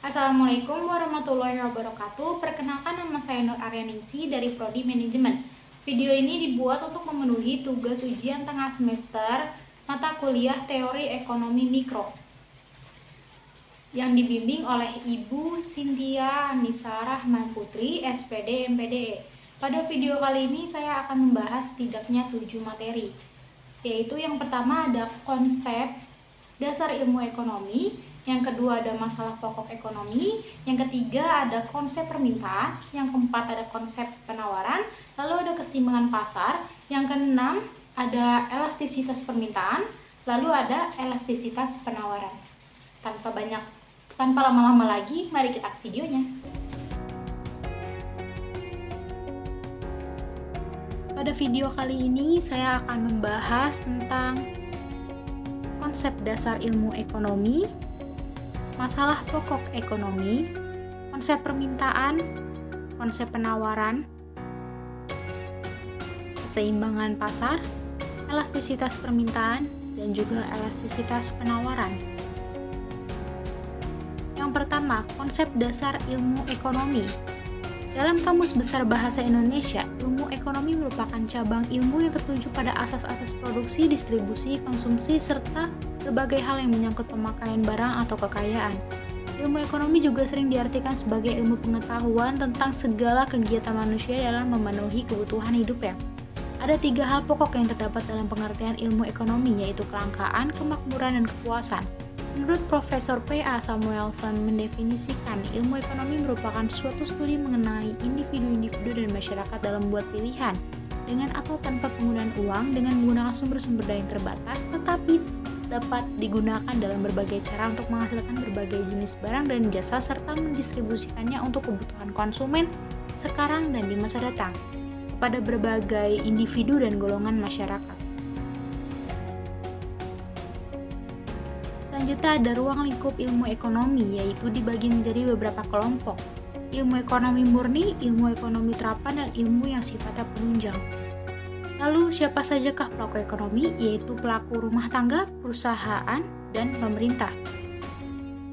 Assalamualaikum warahmatullahi wabarakatuh. Perkenalkan, nama saya Nur Aryaningsi dari Prodi Manajemen. Video ini dibuat untuk memenuhi tugas ujian tengah semester mata kuliah Teori Ekonomi Mikro yang dibimbing oleh Ibu Cynthia Nisa Rahman Putri, SPD MPDE. Pada video kali ini saya akan membahas setidaknya 7 materi, yaitu yang pertama ada konsep dasar ilmu ekonomi, yang kedua ada masalah pokok ekonomi, yang ketiga ada konsep permintaan, yang keempat ada konsep penawaran, lalu ada keseimbangan pasar, yang keenam ada elastisitas permintaan, lalu ada elastisitas penawaran. Tanpa lama-lama lagi, mari kita ke videonya. Pada video kali ini saya akan membahas tentang konsep dasar ilmu ekonomi, masalah pokok ekonomi, konsep permintaan, konsep penawaran, keseimbangan pasar, elastisitas permintaan, dan juga elastisitas penawaran. Yang pertama, konsep dasar ilmu ekonomi. Dalam Kamus Besar Bahasa Indonesia, ilmu ekonomi merupakan cabang ilmu yang tertuju pada asas-asas produksi, distribusi, konsumsi, serta berbagai hal yang menyangkut pemakaian barang atau kekayaan. Ilmu ekonomi juga sering diartikan sebagai ilmu pengetahuan tentang segala kegiatan manusia dalam memenuhi kebutuhan hidupnya. Ada 3 hal pokok yang terdapat dalam pengertian ilmu ekonomi, yaitu kelangkaan, kemakmuran, dan kepuasan. Menurut Profesor P.A. Samuelson mendefinisikan, ilmu ekonomi merupakan suatu studi mengenai individu-individu dan masyarakat dalam membuat pilihan, dengan atau tanpa penggunaan uang, dengan menggunakan sumber-sumber daya yang terbatas, tetapi dapat digunakan dalam berbagai cara untuk menghasilkan berbagai jenis barang dan jasa, serta mendistribusikannya untuk kebutuhan konsumen sekarang dan di masa datang, kepada berbagai individu dan golongan masyarakat. Selanjutnya ada ruang lingkup ilmu ekonomi, yaitu dibagi menjadi beberapa kelompok: ilmu ekonomi murni, ilmu ekonomi terapan, dan ilmu yang sifatnya penunjang. Lalu siapa sajakah pelaku ekonomi? Yaitu pelaku rumah tangga, perusahaan, dan pemerintah.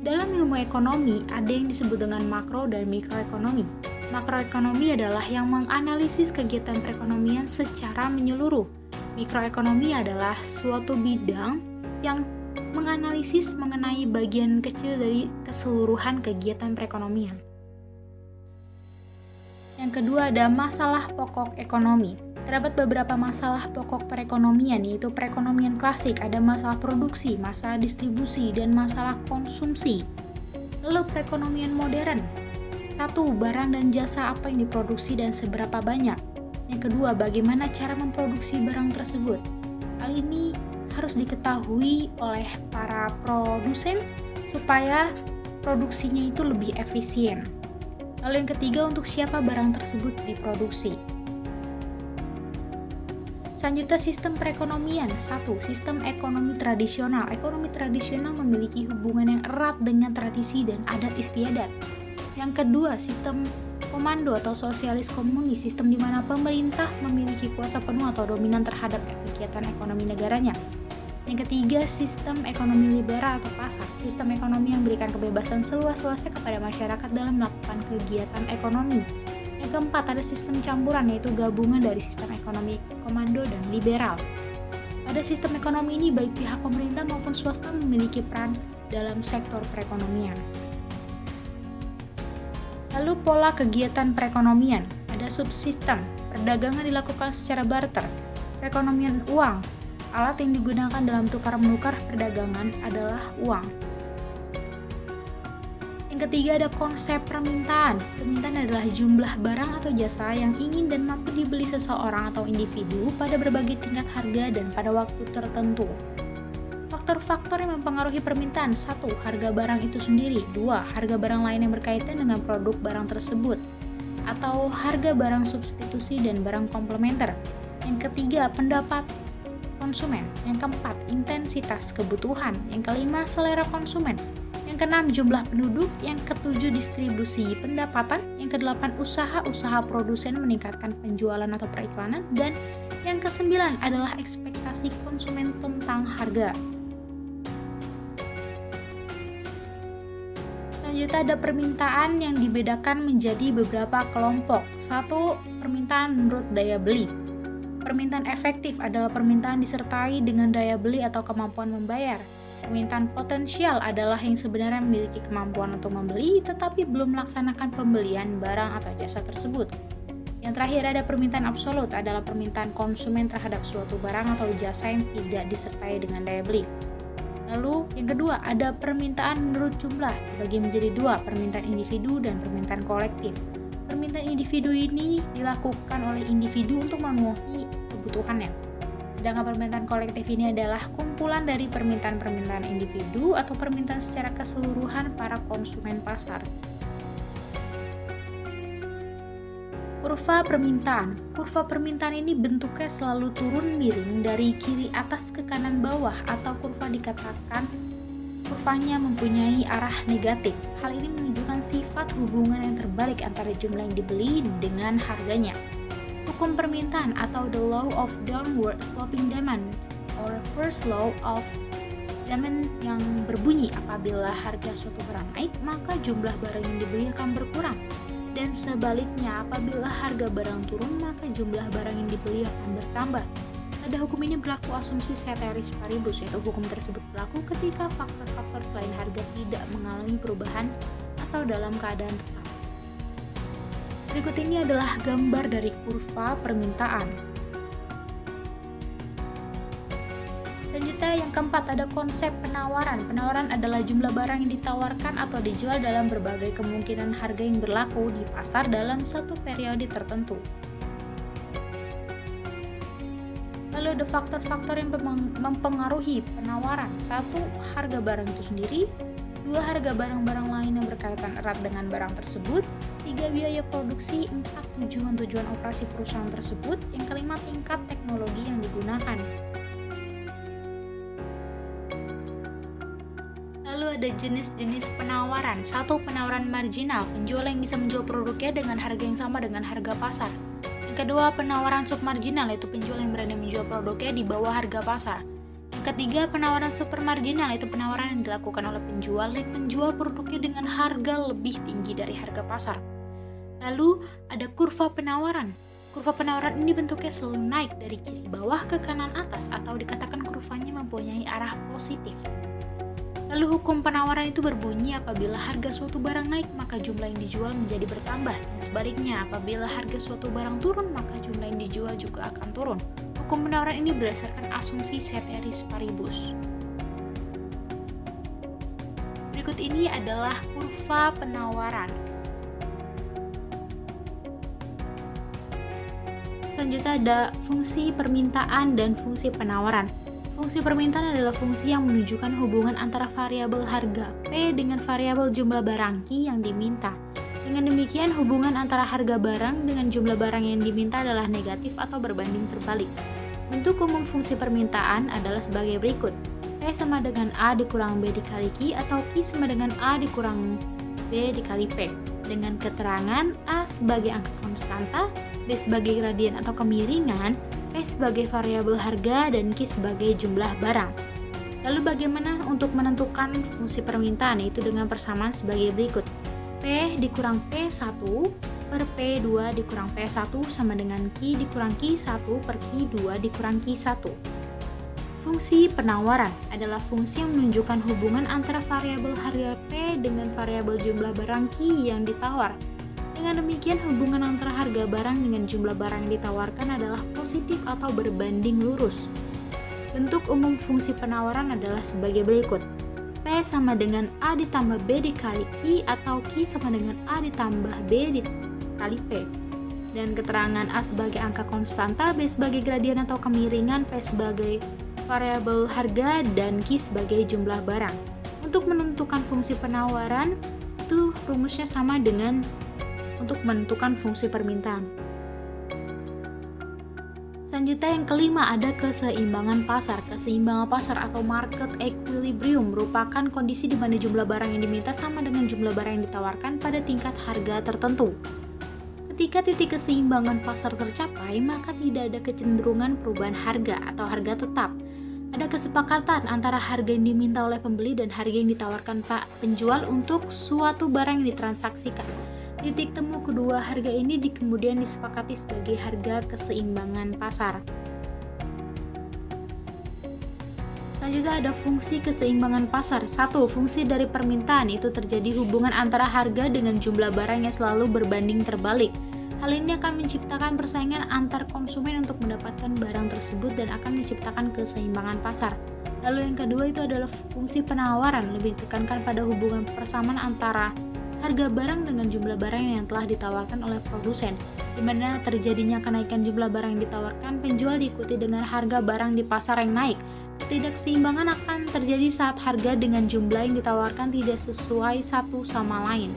Dalam ilmu ekonomi ada yang disebut dengan makro dan mikroekonomi. Makroekonomi adalah yang menganalisis kegiatan perekonomian secara menyeluruh. Mikroekonomi adalah suatu bidang yang menganalisis mengenai bagian kecil dari keseluruhan kegiatan perekonomian. Yang kedua ada masalah pokok ekonomi. Terdapat beberapa masalah pokok perekonomian, yaitu perekonomian klasik, ada masalah produksi, masalah distribusi, dan masalah konsumsi. Lalu perekonomian modern. 1. Barang dan jasa apa yang diproduksi dan seberapa banyak. Yang kedua, bagaimana cara memproduksi barang tersebut. Hal ini harus diketahui oleh para produsen supaya produksinya itu lebih efisien. Lalu yang ketiga, untuk siapa barang tersebut diproduksi. Selanjutnya, sistem perekonomian. 1. Sistem ekonomi tradisional. Ekonomi tradisional memiliki hubungan yang erat dengan tradisi dan adat istiadat. Yang kedua, sistem komando atau sosialis komunis, sistem di mana pemerintah memiliki kuasa penuh atau dominan terhadap kegiatan ekonomi negaranya. Yang ketiga, sistem ekonomi liberal atau pasar, sistem ekonomi yang memberikan kebebasan seluas-luasnya kepada masyarakat dalam melakukan kegiatan ekonomi. Yang keempat, ada sistem campuran, yaitu gabungan dari sistem ekonomi komando dan liberal. Pada sistem ekonomi ini, baik pihak pemerintah maupun swasta memiliki peran dalam sektor perekonomian. Lalu pola kegiatan perekonomian, ada subsistem, perdagangan dilakukan secara barter, perekonomian uang, alat yang digunakan dalam tukar-menukar perdagangan adalah uang. Yang ketiga ada konsep permintaan. Permintaan adalah jumlah barang atau jasa yang ingin dan mampu dibeli seseorang atau individu pada berbagai tingkat harga dan pada waktu tertentu. Faktor-faktor yang mempengaruhi permintaan: 1. Harga barang itu sendiri. 2. Harga barang lain yang berkaitan dengan produk barang tersebut, atau harga barang substitusi dan barang komplementer. Yang ketiga, pendapat konsumen. Yang keempat, intensitas kebutuhan. Yang kelima, selera konsumen. Yang keenam, jumlah penduduk. Yang ketujuh, distribusi pendapatan. Yang kedelapan, usaha produsen meningkatkan penjualan atau periklanan. Dan yang kesembilan adalah ekspektasi konsumen tentang harga. Selanjutnya ada permintaan yang dibedakan menjadi beberapa kelompok. Satu, permintaan menurut daya beli. Permintaan efektif adalah permintaan disertai dengan daya beli atau kemampuan membayar. Permintaan potensial adalah yang sebenarnya memiliki kemampuan untuk membeli tetapi belum melaksanakan pembelian barang atau jasa tersebut. Yang terakhir ada permintaan absolut adalah permintaan konsumen terhadap suatu barang atau jasa yang tidak disertai dengan daya beli. Lalu yang kedua ada permintaan menurut jumlah, dibagi menjadi dua, permintaan individu dan permintaan kolektif. Permintaan individu ini dilakukan oleh individu untuk memenuhi kebutuhannya. Sedangkan permintaan kolektif ini adalah kumpulan dari permintaan-permintaan individu atau permintaan secara keseluruhan para konsumen pasar. Kurva permintaan. Kurva permintaan ini bentuknya selalu turun miring dari kiri atas ke kanan bawah atau kurva dikatakan kurvanya mempunyai arah negatif. Hal ini menunjukkan sifat hubungan yang terbalik antara jumlah yang dibeli dengan harganya. Hukum permintaan atau the law of downward sloping demand or first law of demand yang berbunyi apabila harga suatu barang naik maka jumlah barang yang dibeli akan berkurang. Dan sebaliknya, apabila harga barang turun, maka jumlah barang yang dibeli akan bertambah. Pada hukum ini berlaku asumsi ceteris paribus, yaitu hukum tersebut berlaku ketika faktor-faktor selain harga tidak mengalami perubahan atau dalam keadaan tetap. Berikut ini adalah gambar dari kurva permintaan. Selanjutnya yang keempat ada konsep penawaran. Penawaran adalah jumlah barang yang ditawarkan atau dijual dalam berbagai kemungkinan harga yang berlaku di pasar dalam satu periode tertentu. Lalu ada faktor-faktor yang mempengaruhi penawaran. Satu, harga barang itu sendiri. Dua, harga barang-barang lain yang berkaitan erat dengan barang tersebut. Tiga, biaya produksi. Empat, tujuan-tujuan operasi perusahaan tersebut. Yang kelima, tingkat teknologi yang digunakan. Lalu ada jenis-jenis penawaran. Satu, penawaran marginal, penjual yang bisa menjual produknya dengan harga yang sama dengan harga pasar. Yang kedua, penawaran submarginal, yaitu penjual yang berani menjual produknya di bawah harga pasar. Yang ketiga, penawaran supermarginal, yaitu penawaran yang dilakukan oleh penjual yang menjual produknya dengan harga lebih tinggi dari harga pasar. Lalu ada kurva penawaran. Kurva penawaran ini bentuknya selalu naik dari kiri bawah ke kanan atas atau dikatakan kurvanya mempunyai arah positif. Lalu hukum penawaran itu berbunyi apabila harga suatu barang naik maka jumlah yang dijual menjadi bertambah. Dan sebaliknya apabila harga suatu barang turun maka jumlah yang dijual juga akan turun. Hukum penawaran ini berdasarkan asumsi ceteris paribus. Berikut ini adalah kurva penawaran. Selanjutnya ada fungsi permintaan dan fungsi penawaran. Fungsi permintaan adalah fungsi yang menunjukkan hubungan antara variabel harga P dengan variabel jumlah barang Q yang diminta. Dengan demikian, hubungan antara harga barang dengan jumlah barang yang diminta adalah negatif atau berbanding terbalik. Bentuk umum fungsi permintaan adalah sebagai berikut. P sama dengan A dikurang B dikali Q atau Q sama dengan A dikurang B dikali P. Dengan keterangan A sebagai angka konstanta, B sebagai gradien atau kemiringan, P sebagai variabel harga, dan Q sebagai jumlah barang. Lalu bagaimana untuk menentukan fungsi permintaan, yaitu dengan persamaan sebagai berikut. P dikurang P1 per P2 dikurang P1 sama dengan Q dikurang Q1 per Q2 dikurang Q1. Fungsi penawaran adalah fungsi yang menunjukkan hubungan antara variabel harga P dengan variabel jumlah barang Q yang ditawar. Dengan demikian, hubungan antara harga barang dengan jumlah barang yang ditawarkan adalah positif atau berbanding lurus. Bentuk umum fungsi penawaran adalah sebagai berikut. P sama dengan A ditambah B dikali Q atau Q sama dengan A ditambah B dikali P. Dan keterangan A sebagai angka konstanta, B sebagai gradien atau kemiringan, P sebagai variabel harga, dan Q sebagai jumlah barang. Untuk menentukan fungsi penawaran, itu rumusnya sama dengan untuk menentukan fungsi permintaan. Selanjutnya yang kelima ada keseimbangan pasar. Keseimbangan pasar atau market equilibrium merupakan kondisi di mana jumlah barang yang diminta sama dengan jumlah barang yang ditawarkan pada tingkat harga tertentu. Ketika titik keseimbangan pasar tercapai, maka tidak ada kecenderungan perubahan harga atau harga tetap. Ada kesepakatan antara harga yang diminta oleh pembeli dan harga yang ditawarkan Pak penjual untuk suatu barang yang ditransaksikan. Titik temu kedua harga ini kemudian disepakati sebagai harga keseimbangan pasar. Selanjutnya ada fungsi keseimbangan pasar. 1. Fungsi dari permintaan, itu terjadi hubungan antara harga dengan jumlah barang yang selalu berbanding terbalik. Hal ini akan menciptakan persaingan antar konsumen untuk mendapatkan barang tersebut dan akan menciptakan keseimbangan pasar. Lalu yang kedua itu adalah fungsi penawaran, lebih ditekankan pada hubungan persamaan antara harga barang dengan jumlah barang yang telah ditawarkan oleh produsen, di mana terjadinya kenaikan jumlah barang yang ditawarkan, penjual diikuti dengan harga barang di pasar yang naik. Ketidakseimbangan akan terjadi saat harga dengan jumlah yang ditawarkan tidak sesuai satu sama lain.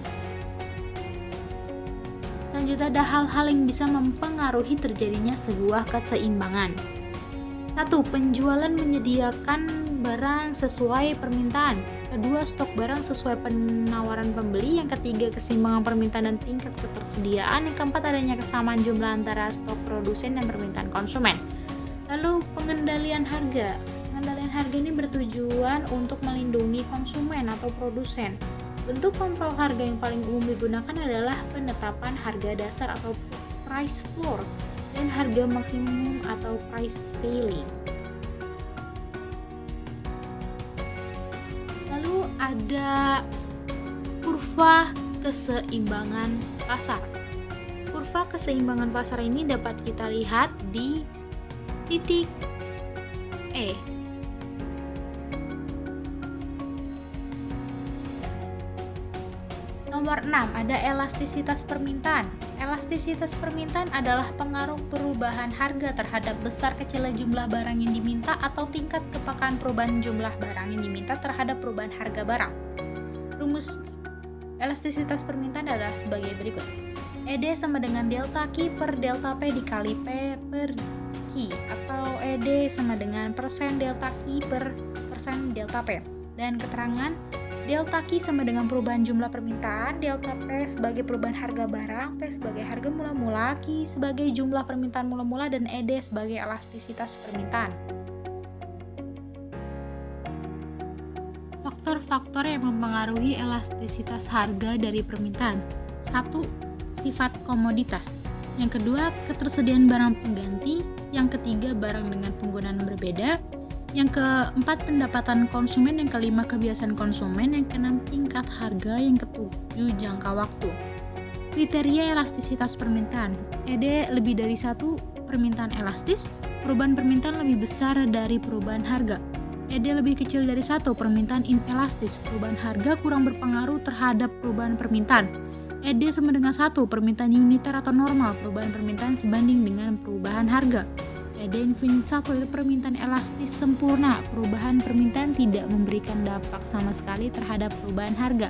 Selanjutnya ada hal-hal yang bisa mempengaruhi terjadinya sebuah keseimbangan. 1. Penjualan menyediakan barang sesuai permintaan. 2. Stok barang sesuai penawaran pembeli. Yang ketiga, keseimbangan permintaan dan tingkat ketersediaan. Yang keempat, adanya kesamaan jumlah antara stok produsen dan permintaan konsumen. Lalu pengendalian harga. Pengendalian harga ini bertujuan untuk melindungi konsumen atau produsen. Bentuk kontrol harga yang paling umum digunakan adalah penetapan harga dasar atau price floor dan harga maksimum atau price ceiling. Lalu ada kurva keseimbangan pasar. Kurva keseimbangan pasar ini dapat kita lihat di titik E. Nomor 6, ada elastisitas permintaan. Elastisitas permintaan adalah pengaruh perubahan harga terhadap besar kecilnya jumlah barang yang diminta atau tingkat kepekaan perubahan jumlah barang yang diminta terhadap perubahan harga barang. Rumus elastisitas permintaan adalah sebagai berikut. ED sama dengan delta Q per delta P dikali P per Q, atau ED sama dengan persen delta Q per persen delta P. Dan keterangan delta Q sama dengan perubahan jumlah permintaan, delta P sebagai perubahan harga barang, P sebagai harga mula-mula, Q sebagai jumlah permintaan mula-mula, dan ED sebagai elastisitas permintaan. Faktor-faktor yang mempengaruhi elastisitas harga dari permintaan. 1. Sifat komoditas. Yang kedua, ketersediaan barang pengganti. Yang ketiga, barang dengan penggunaan berbeda. Yang keempat, pendapatan konsumen. Yang kelima, kebiasaan konsumen. Yang keenam, tingkat harga. Yang ketujuh, jangka waktu. Kriteria elastisitas permintaan. ED lebih dari 1, permintaan elastis. Perubahan permintaan lebih besar dari perubahan harga. ED lebih kecil dari 1, permintaan inelastis. Perubahan harga kurang berpengaruh terhadap perubahan permintaan. ED sama dengan 1, permintaan uniter atau normal. Perubahan permintaan sebanding dengan perubahan harga. ED infinite 1 itu permintaan elastis sempurna. Perubahan permintaan tidak memberikan dampak sama sekali terhadap perubahan harga.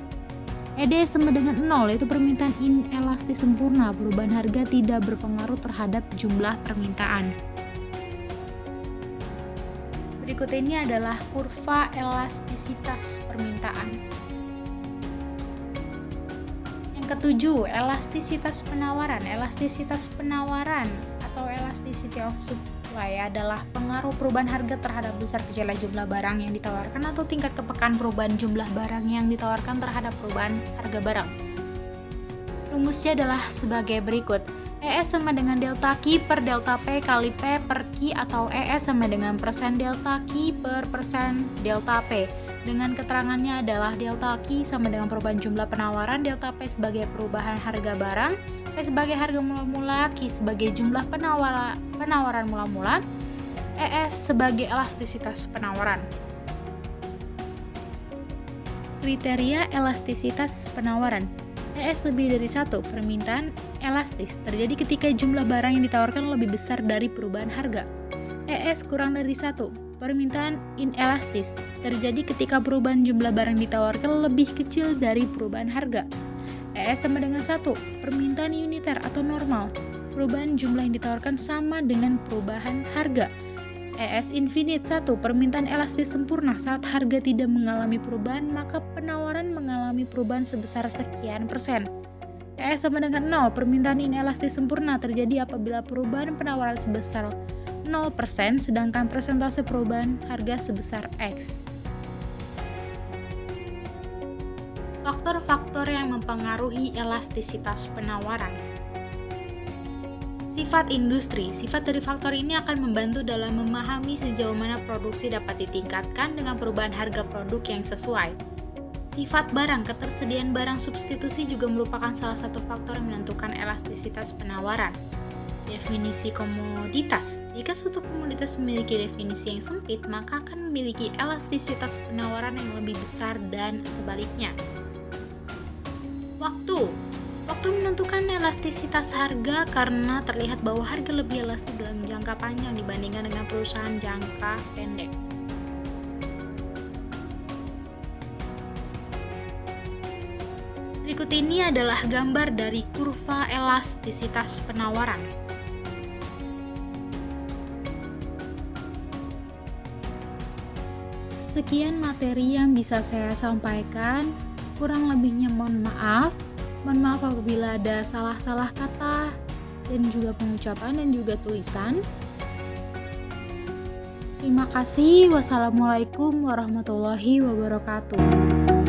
ED sama dengan 0 yaitu permintaan inelastis sempurna. Perubahan harga tidak berpengaruh terhadap jumlah permintaan. Berikut ini adalah kurva elastisitas permintaan. Yang ketujuh, elastisitas penawaran. Elastisitas penawaran atau elasticity of supply adalah pengaruh perubahan harga terhadap besar kecilnya jumlah barang yang ditawarkan atau tingkat kepekaan perubahan jumlah barang yang ditawarkan terhadap perubahan harga barang. Rumusnya adalah sebagai berikut. ES sama dengan delta Q per delta P kali P per Q, atau ES sama dengan persen delta Q per persen delta P. Dengan keterangannya adalah delta Q sama dengan perubahan jumlah penawaran, delta P sebagai perubahan harga barang, P sebagai harga mula-mula, Q sebagai jumlah penawaran mula-mula, ES sebagai elastisitas penawaran. Kriteria elastisitas penawaran. ES lebih dari 1, permintaan elastis terjadi ketika jumlah barang yang ditawarkan lebih besar dari perubahan harga. ES kurang dari 1, permintaan inelastis terjadi ketika perubahan jumlah barang ditawarkan lebih kecil dari perubahan harga. ES sama dengan 1, permintaan uniter atau normal. Perubahan jumlah yang ditawarkan sama dengan perubahan harga. ES infinite 1, permintaan elastis sempurna. Saat harga tidak mengalami perubahan, maka penawaran mengalami perubahan sebesar sekian persen. ES sama dengan 0, permintaan inelastis sempurna terjadi apabila perubahan penawaran sebesar 0%, sedangkan persentase perubahan harga sebesar X. Faktor-faktor yang mempengaruhi elastisitas penawaran. Sifat industri. Sifat dari faktor ini akan membantu dalam memahami sejauh mana produksi dapat ditingkatkan dengan perubahan harga produk yang sesuai. Sifat barang. Ketersediaan barang substitusi juga merupakan salah satu faktor yang menentukan elastisitas penawaran. Definisi komoditas. Jika suatu komoditas memiliki definisi yang sempit, maka akan memiliki elastisitas penawaran yang lebih besar dan sebaliknya. Waktu. Waktu menentukan elastisitas harga karena terlihat bahwa harga lebih elastis dalam jangka panjang dibandingkan dengan perusahaan jangka pendek. Berikut ini adalah gambar dari kurva elastisitas penawaran. Sekian materi yang bisa saya sampaikan, kurang lebihnya mohon maaf. Mohon maaf apabila ada salah-salah kata dan juga pengucapan dan juga tulisan. Terima kasih. Wassalamualaikum warahmatullahi wabarakatuh.